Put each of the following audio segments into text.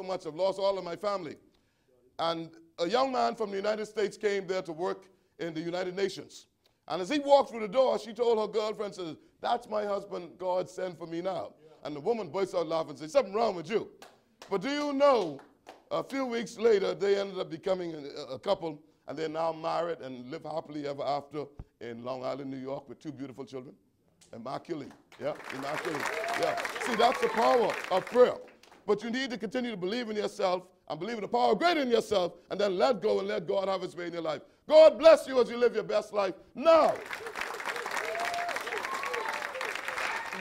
much. I've lost all of my family. And a young man from the United States came there to work in the United Nations. And as he walked through the door, she told her girlfriend, says, "That's my husband God sent for me now." And the woman burst out laughing and said, "Something wrong with you." But do you know, a few weeks later, they ended up becoming a couple, and they're now married and live happily ever after in Long Island, New York, with 2 beautiful children. Immaculate, yeah, immaculate, yeah. See, that's the power of prayer. But you need to continue to believe in yourself and believe in the power greater in yourself, and then let go and let God have his way in your life. God bless you as you live your best life now.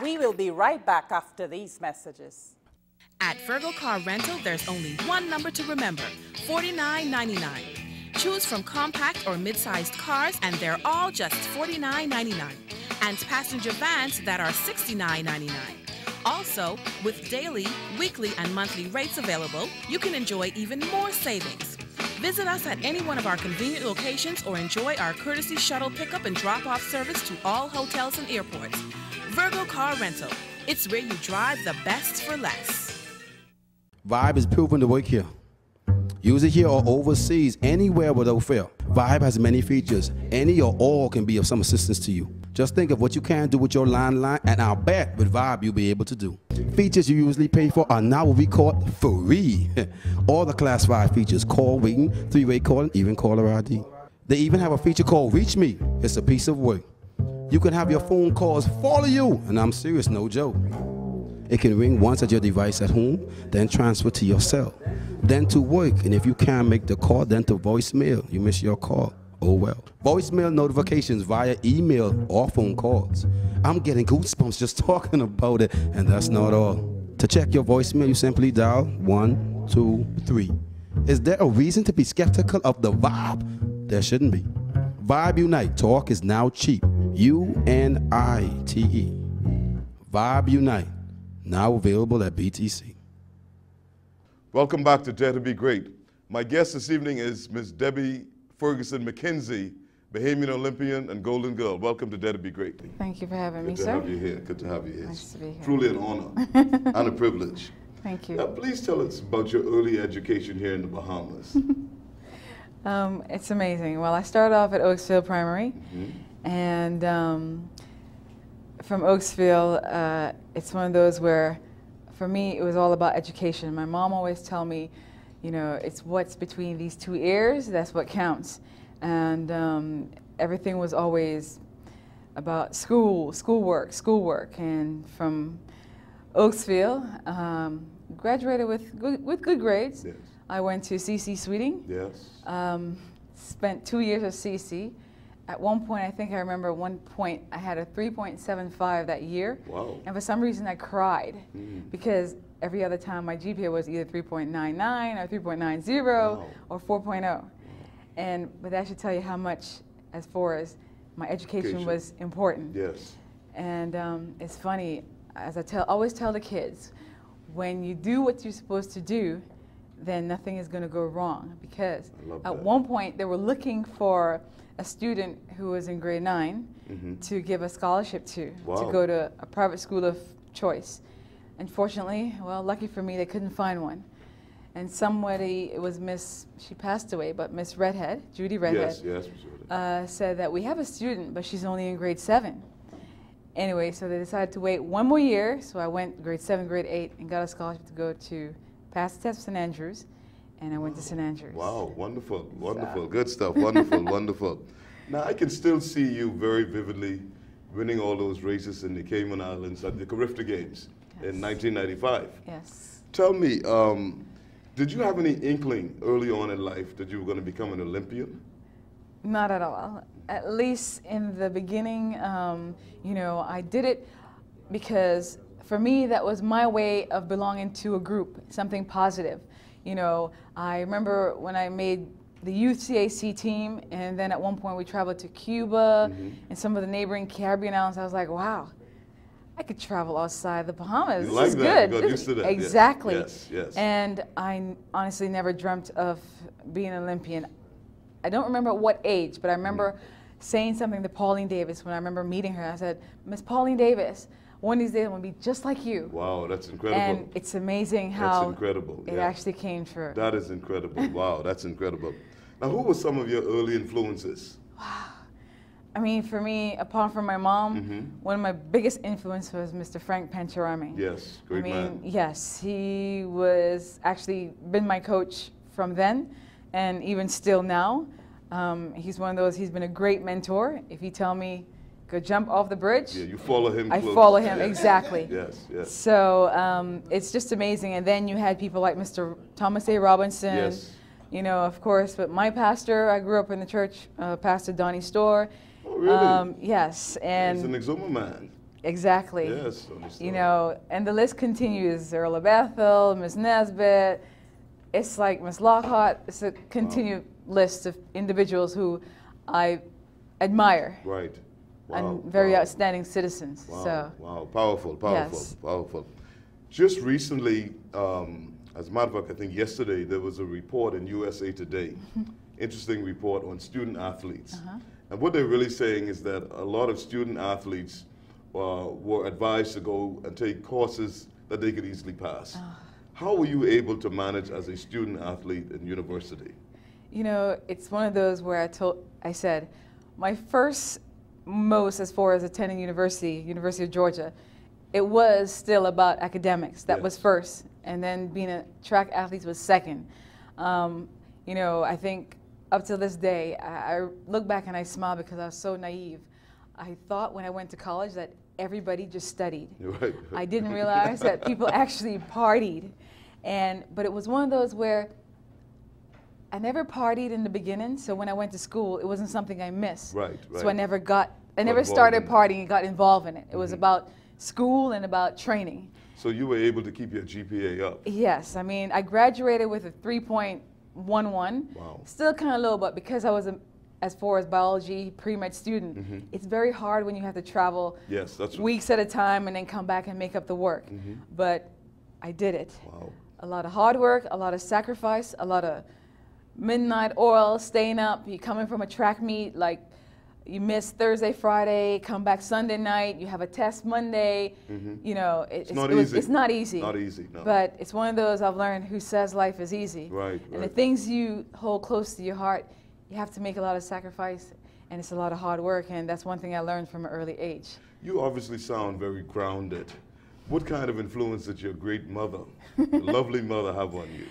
We will be right back after these messages. At Fergo Car Rental, there's only one number to remember, $49.99. Choose from compact or mid-sized cars, and they're all just $49.99. And passenger vans that are $69.99. Also, with daily, weekly, and monthly rates available, you can enjoy even more savings. Visit us at any one of our convenient locations or enjoy our courtesy shuttle pickup and drop-off service to all hotels and airports. Virgo Car Rental. It's where you drive the best for less. Vibe is proven to work here. Use it here or overseas, anywhere without fail. Vibe has many features. Any or all can be of some assistance to you. Just think of what you can do with your landline, and I'll bet with Vibe you'll be able to do. Features you usually pay for are now what we call free. All the Class 5 features, call waiting, 3-way calling, even caller ID. They even have a feature called Reach Me. It's a piece of work. You can have your phone calls follow you, and I'm serious, no joke. It can ring once at your device at home, then transfer to your cell, then to work, and if you can't make the call, then to voicemail. You miss your call. Oh well. Voicemail notifications via email or phone calls. I'm getting goosebumps just talking about it, and that's not all. To check your voicemail, you simply dial 1, 2, 3. Is there a reason to be skeptical of the Vibe? There shouldn't be. Vibe Unite. Talk is now cheap. U-N-I-T-E. Vibe Unite. Now available at BTC. Welcome back to Dare to Be Great. My guest this evening is Ms. Debbie Ferguson McKenzie, Bahamian Olympian and Golden Girl. Welcome to Dare to Be Great. Thank you for having me, sir. Good to have you here. Good to have you here. Nice to be here. Truly an honor and a privilege. Thank you. Now, please tell us about your early education here in the Bahamas. It's amazing. Well, I started off at Oaksville Primary, and from Oaksville, it's one of those where, for me, it was all about education. My mom always tell me, you know, it's what's between these 2 ears, that's what counts. And everything was always about schoolwork. And from Oaksville, graduated with good grades. Yes. I went to CC Sweeting. Yes. Spent 2 years at CC. At one point, I think I remember at one point, I had a 3.75 that year. Wow. And for some reason, I cried because every other time my GPA was either 3.99 or 3.90 Wow. or 4.0. But that should tell you how much, as far as my education was important. Yes. And it's funny, as I always tell the kids, when you do what you're supposed to do, then nothing is going to go wrong. Because at one point, they were looking for a student who was in grade 9 to give a scholarship to go to a private school of choice. Unfortunately, well, lucky for me, they couldn't find one. And somebody, it was she passed away, but Miss Redhead, Judy Redhead, said that we have a student, but she's only in grade 7. Anyway, so they decided to wait 1 more year, so I went grade 7, grade 8, and got a scholarship to go to pass the test for St. Andrews, and I went to St. Andrews. Wow, wonderful, wonderful, so. Good stuff, wonderful, wonderful. Now, I can still see you very vividly winning all those races in the Cayman Islands at the Carifta Games in 1995. Yes. Tell me, did you have any inkling early on in life that you were going to become an Olympian? Not at all. At least in the beginning, you know, I did it because for me, that was my way of belonging to a group, something positive. You know, I remember when I made the youth CAC team, and then at one point we traveled to Cuba and some of the neighboring Caribbean islands. I was like, wow, I could travel outside the Bahamas. You like this is that. good. You got used to that. Exactly. Yes, yes. And I honestly never dreamt of being an Olympian. I don't remember at what age, but I remember saying something to Pauline Davis when I remember meeting her. I said, Miss Pauline Davis, one of these days I'm going to be just like you. Wow, that's incredible. And it's amazing how that's incredible. it actually came true. That is incredible. Wow, that's incredible. Now, who were some of your early influences? Wow. I mean, for me, apart from my mom, one of my biggest influences was Mr. Frank Pancherami. Yes, great man. Yes, he was actually been my coach from then and even still now. He's one of those, he's been a great mentor. If you tell me, go jump off the bridge. Yeah, you follow him I close. follow him, exactly. Yes, yes. So it's just amazing. And then you had people like Mr. Thomas A. Robinson. Yes. You know, of course, but my pastor, I grew up in the church, Pastor Donnie Storr. Oh, really? Yes. And he's an Exuma man. exactly. Yes, you know, and the list continues. Earl of Bethel, Miss Nesbitt. It's like Miss Lockhart. It's a continued list of individuals who I admire. Right. Wow. And very outstanding citizens. Wow. So. Wow. Powerful, powerful, Yes. powerful. Just recently, as a matter of fact, I think yesterday there was a report in USA Today, interesting report on student athletes. And what they're really saying is that a lot of student athletes were advised to go and take courses that they could easily pass. How were you able to manage as a student athlete in university? You know, it's one of those where I said, my first most as far as attending University of Georgia, it was still about academics. That was first. And then being a track athlete was second. You know, I think up to this day, I look back and I smile because I was so naive. I thought when I went to college that everybody just studied. Right. I didn't realize that people actually partied. But it was one of those where I never partied in the beginning, so when I went to school, it wasn't something I missed. Right, right. So I never started partying and got involved in it. It was about school and about training. So you were able to keep your GPA up? Yes, I mean, I graduated with a 3.11. Wow. Still kind of low, but because I was as far as biology pre-med student, it's very hard when you have to travel weeks at a time and then come back and make up the work. But I did it. Wow. A lot of hard work, a lot of sacrifice, a lot of midnight oil, staying up. You're coming from a track meet, like you miss Thursday, Friday, come back Sunday night, you have a test Monday. You know, it's not easy. It's not easy. Not easy, no. But it's one of those I've learned who says life is easy. Right, and the things you hold close to your heart, you have to make a lot of sacrifice, and it's a lot of hard work, and that's one thing I learned from an early age. You obviously sound very grounded. What kind of influence did your great mother, your lovely mother, have on you?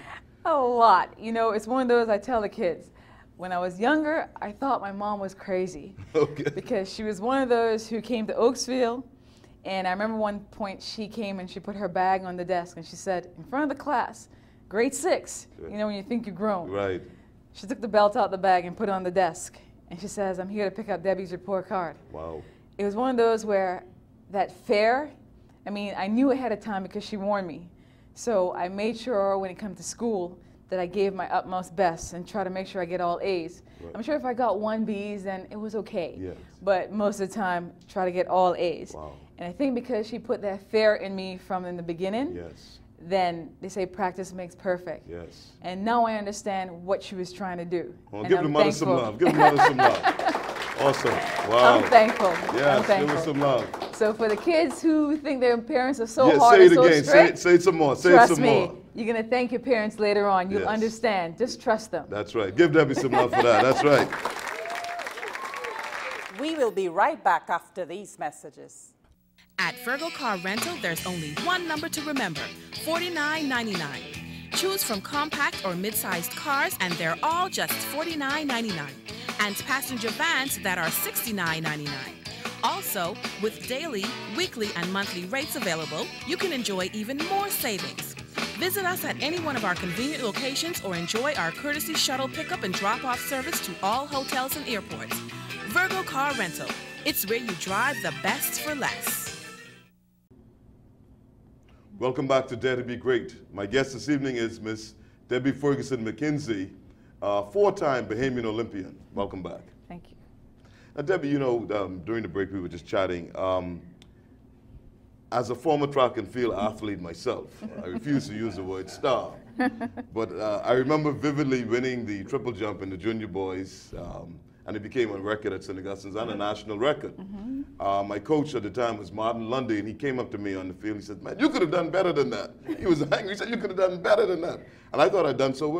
A lot. You know, it's one of those I tell the kids. When I was younger, I thought my mom was crazy. Okay. Because she was one of those who came to Oaksville, and I remember one point she came and she put her bag on the desk and she said, in front of the class, grade 6, you know, when you think you're grown. Right. She took the belt out the bag and put it on the desk. And she says, I'm here to pick up Debbie's report card. Wow. It was one of those where that fair, I mean, I knew ahead of time because she warned me. So I made sure when it comes to school that I gave my utmost best and try to make sure I get all A's. Right. I'm sure if I got 1 B's, then it was okay. Yes. But most of the time, try to get all A's. Wow. And I think because she put that fair in me from in the beginning, then they say practice makes perfect. Yes. And now I understand what she was trying to do. Well, give the mother some love. Give the mother some love. Awesome. Wow. I'm thankful. Yes, I'm thankful. give her some love. So for the kids who think their parents are so hard and so strict, say it some more. Say trust it some me, more. You're going to thank your parents later on. You'll understand. Just trust them. That's right. Give Debbie some love for that. That's right. We will be right back after these messages. At Fergo Car Rental, there's only one number to remember, $49.99. Choose from compact or mid-sized cars, and they're all just $49.99. And passenger vans that are $69.99. Also, with daily, weekly, and monthly rates available, you can enjoy even more savings. Visit us at any one of our convenient locations or enjoy our courtesy shuttle pickup and drop-off service to all hotels and airports. Virgo Car Rental. It's where you drive the best for less. Welcome back to Dare to Be Great. My guest this evening is Miss Debbie Ferguson McKenzie, 4-time Bahamian Olympian. Welcome back. Thank you. Now, Debbie, you know, during the break we were just chatting. As a former track and field athlete myself, I refuse to use the word star, but I remember vividly winning the triple jump in the junior boys and it became a record at St. Augustine's and a national record. My coach at the time was Martin Lundy, and he came up to me on the field. He said, "Man, you could have done better than that." He was angry. He said, "You could have done better than that." And I thought I'd done so well.